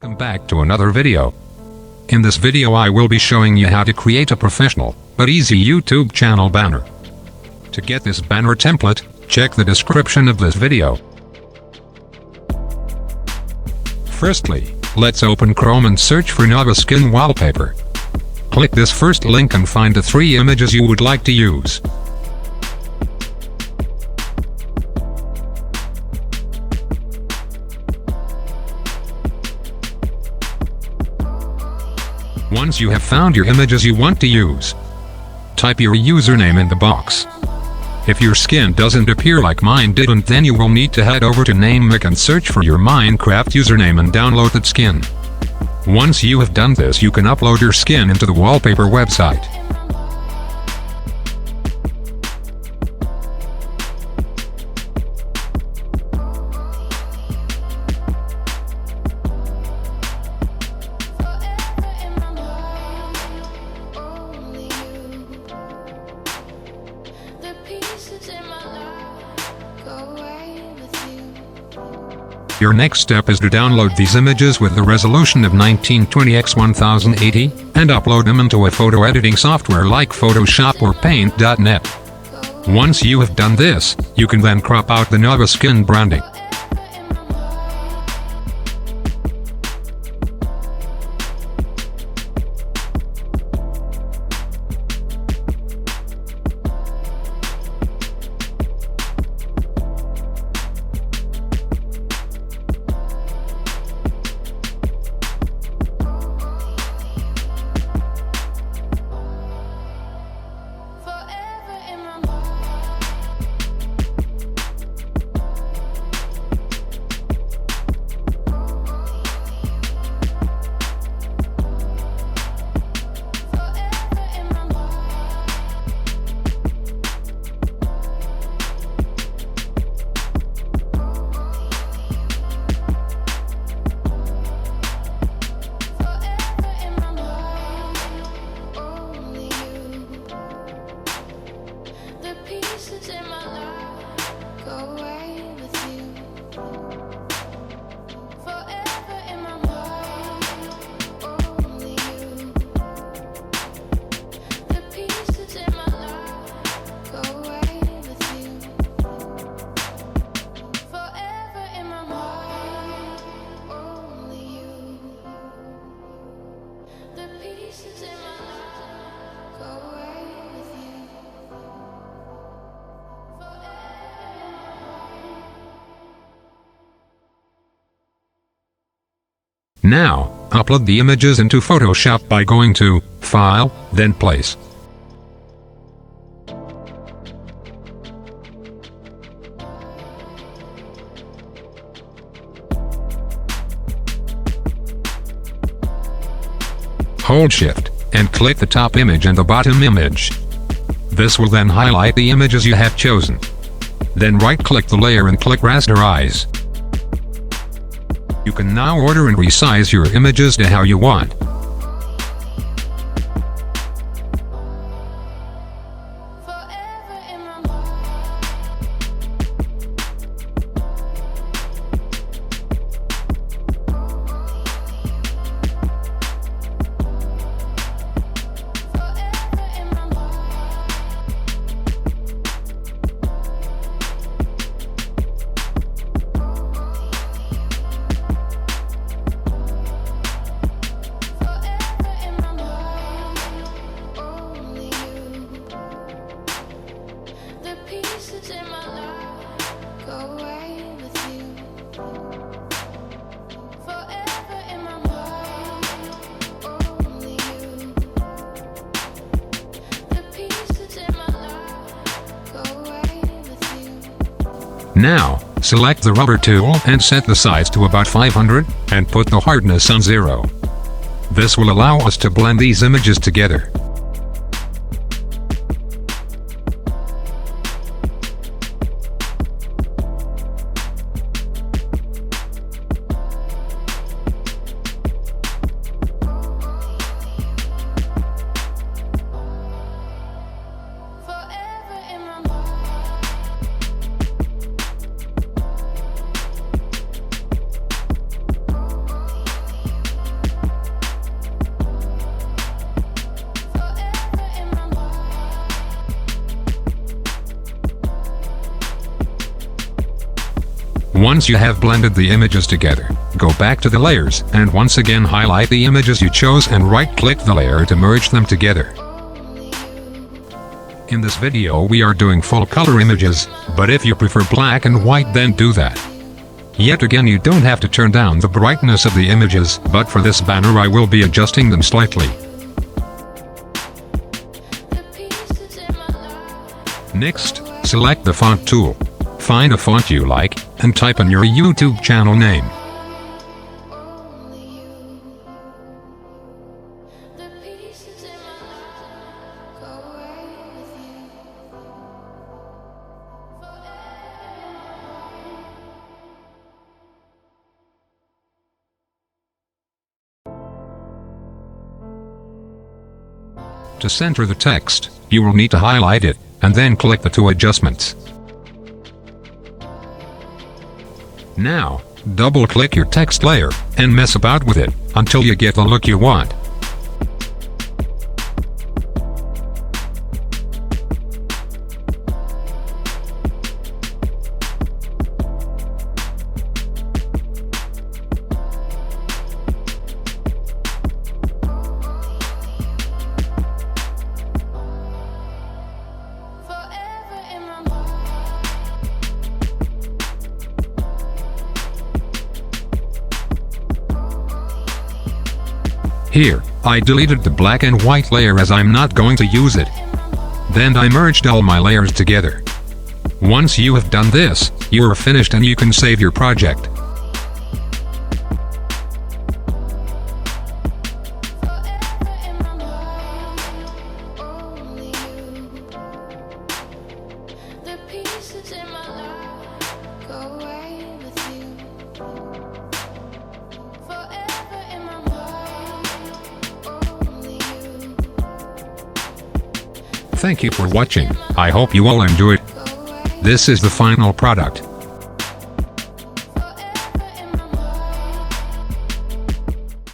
Welcome back to another video. In this video I will be showing you how to create a professional, but easy YouTube channel banner. To get this banner template, check the description of this video. Firstly, let's open Chrome and search for Nova Skin Wallpaper. Click this first link and find the 3 images you would like to use. Once you have found your images you want to use, type your username in the box. If your skin doesn't appear like mine didn't, then you will need to head over to NameMake and search for your Minecraft username and download that skin. Once you have done this, you can upload your skin into the wallpaper website. Your next step is to download these images with the resolution of 1920x1080, and upload them into a photo editing software like Photoshop or Paint.net. Once you have done this, you can then crop out the Nova Skin branding. Now, upload the images into Photoshop by going to File, then Place. Hold Shift, and click the top image and the bottom image. This will then highlight the images you have chosen. Then right-click the layer and click Rasterize. You can now order and resize your images to how you want. Now, select the rubber tool and set the size to about 500, and put the hardness on 0. This will allow us to blend these images together. Once you have blended the images together, go back to the layers and once again highlight the images you chose and right-click the layer to merge them together. In this video we are doing full color images, but if you prefer black and white then do that. Yet again you don't have to turn down the brightness of the images, but for this banner I will be adjusting them slightly. Next, select the font tool. Find a font you like, and type in your YouTube channel name. To center the text, you will need to highlight it, and then click the two adjustments. Now, double-click your text layer, and mess about with it, until you get the look you want. Here, I deleted the black and white layer as I'm not going to use it. Then I merged all my layers together. Once you have done this, you are finished and you can save your project. Thank you for watching. I hope you all enjoyed. This is the final product.